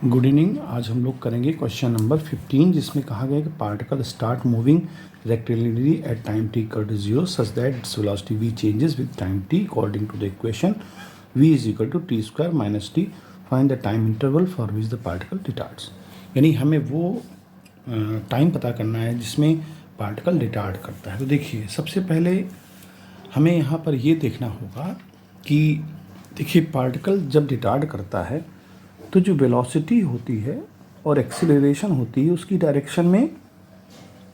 Good evening. आज हम लोग करेंगे क्वेश्चन नंबर 15 जिसमें कहा गया है कि particle start moving rectangularly at time t equal to 0 such that its velocity v changes with time t according to the equation v is equal to t square minus t। Find the time interval for which the particle retards. यानी हमें वो time पता करना है जिसमें particle retard करता है। तो देखिए, सबसे पहले हमें यहाँ पर ये देखना होगा कि देखिए पार्टिकल जब रिटार्ड करता है तो जो वेलोसिटी होती है और एक्सीलरेशन होती है उसकी डायरेक्शन में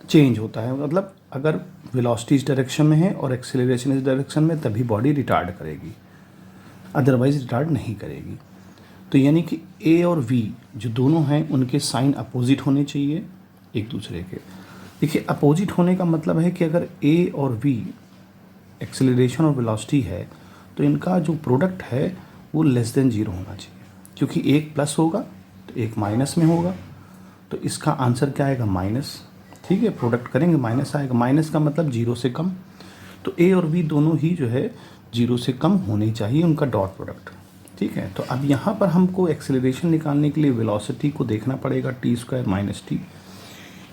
चेंज होता है। मतलब अगर वेलोसिटी इस डायरेक्शन में है और एक्सीलरेशन इस डायरेक्शन में तभी बॉडी रिटार्ड करेगी, अदरवाइज रिटार्ड नहीं करेगी। तो यानी कि ए और वी जो दोनों हैं उनके साइन अपोजिट होने चाहिए एक दूसरे के। देखिए, अपोजिट होने का मतलब है कि अगर ए और वी एक्सीलरेशन और वेलोसिटी है तो इनका जो प्रोडक्ट है वो लेस देन 0 होना चाहिए, क्योंकि एक प्लस होगा तो एक माइनस में होगा। तो इसका आंसर क्या आएगा? माइनस। ठीक है, प्रोडक्ट करेंगे माइनस आएगा। माइनस का मतलब 0 से कम। तो ए और बी दोनों ही जो है 0 से कम होने चाहिए उनका डॉट प्रोडक्ट। ठीक है, तो अब यहाँ पर हमको एक्सेलरेशन निकालने के लिए वेलोसिटी को देखना पड़ेगा t स्क्वायर माइनस टी।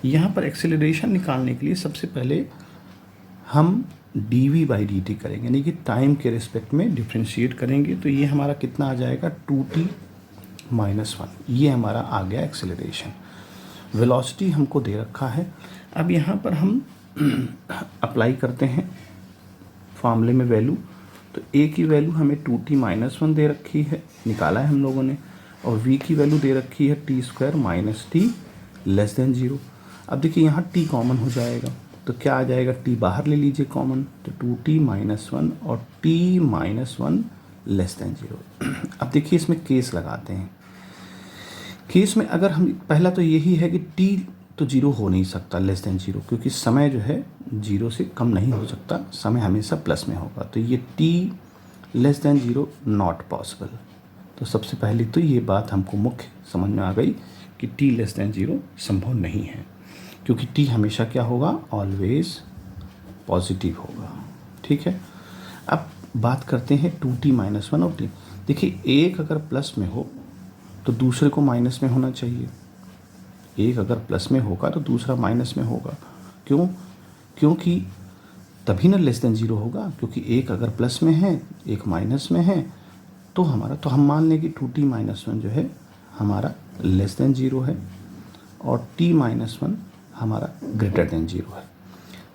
यहाँ पर एक्सेलरेशन निकालने के लिए सबसे पहले हम dv बाई dt करेंगे, यानी कि टाइम के रिस्पेक्ट में डिफ्रेंशिएट करेंगे। तो ये हमारा कितना आ जाएगा? 2t minus 1। ये हमारा आ गया एक्सेलरेशन। वेलोसिटी हमको दे रखा है। अब यहाँ पर हम अप्लाई करते हैं फॉर्मूले में वैल्यू। तो a की वैल्यू हमें 2t माइनस 1 दे रखी है, निकाला है हम लोगों ने, और v की वैल्यू दे रखी है t square minus T less than 0। अब देखिए यहाँ t कॉमन हो जाएगा तो क्या आ जाएगा? t बाहर ले लीजिए कॉमन, तो 2t माइनस 1 और t माइनस 1 लेस देन 0। अब देखिए इसमें केस लगाते हैं। केस में अगर हम पहला तो यही है कि t तो 0 हो नहीं सकता लेस देन 0, क्योंकि समय जो है 0 से कम नहीं हो सकता, समय हमेशा प्लस में होगा। तो ये t less than 0 not possible. तो सबसे पहले तो ये बात हमको मुख्य समझ में आ गई कि t लेस देन 0 संभव नहीं है, क्योंकि t हमेशा क्या होगा? ऑलवेज पॉजिटिव होगा। ठीक है, अब बात करते हैं 2t माइनस 1 और t। देखिए, एक अगर प्लस में हो तो दूसरे को माइनस में होना चाहिए। एक अगर प्लस में होगा तो दूसरा माइनस में होगा। क्यों? क्योंकि तभी ना लेस देन 0 होगा, क्योंकि एक अगर प्लस में है एक माइनस में है तो हम मान लें कि 2t माइनस 1 जो है हमारा लेस देन 0 है और t माइनस 1 हमारा ग्रेटर देन 0 है।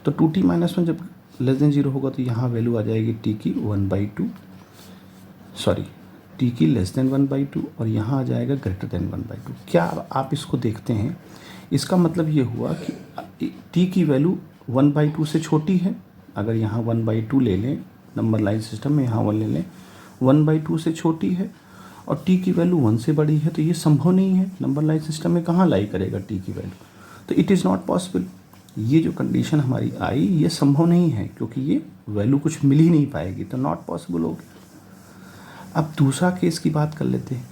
तो 2t माइनस 1 जब लेस देन 0 होगा तो यहाँ वैल्यू आ जाएगी t की 1/2, सॉरी t की लेस देन 1/2, और यहाँ आ जाएगा ग्रेटर देन 1/2। क्या आप इसको देखते हैं? इसका मतलब ये हुआ कि t की वैल्यू 1/2 से छोटी है। अगर यहाँ 1/2 ले लें, नंबर लाइन सिस्टम में यहाँ 1 ले लें, 1/2 से छोटी है, और t की वैल्यू 1 से बड़ी है, तो ये संभव नहीं है। नंबर लाइन सिस्टम में कहाँ लाई करेगा t की वैल्यू? तो इट इज़ नॉट पॉसिबल। ये जो कंडीशन हमारी आई ये संभव नहीं है, क्योंकि ये वैल्यू कुछ मिल ही नहीं पाएगी, तो नॉट पॉसिबल हो गया। अब दूसरा केस की बात कर लेते हैं।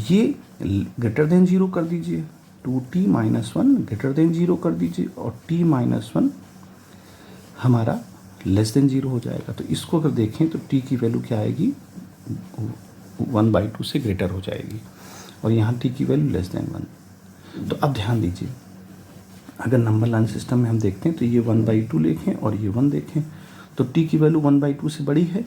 ये ग्रेटर देन 0 कर दीजिए, 2t माइनस 1 ग्रेटर देन 0 कर दीजिए, और t माइनस 1 हमारा लेस देन 0 हो जाएगा। तो इसको अगर देखें तो t की वैल्यू क्या आएगी? 1/2 से ग्रेटर हो जाएगी, और यहाँ t की वैल्यू लेस देन 1। तो अब ध्यान दीजिए, अगर नंबर लाइन सिस्टम में हम देखते हैं तो ये 1/2 लिखें और ये 1 देखें, तो t की वैल्यू 1/2 से बड़ी है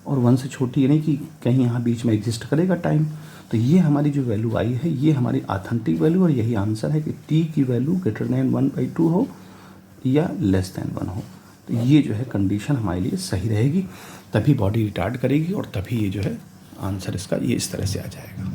और 1 से छोटी, यानी कि कहीं यहाँ बीच में एग्जिस्ट करेगा टाइम। तो ये हमारी जो वैल्यू आई है ये हमारी ऑथेंटिक वैल्यू, और यही आंसर है कि t की वैल्यू ग्रेटर देन 1/2 हो या लेस देन 1 हो। तो ये जो है कंडीशन हमारे लिए सही रहेगी, तभी बॉडी रिटार्ड करेगी और तभी ये जो है आंसर इसका ये इस तरह से आ जाएगा।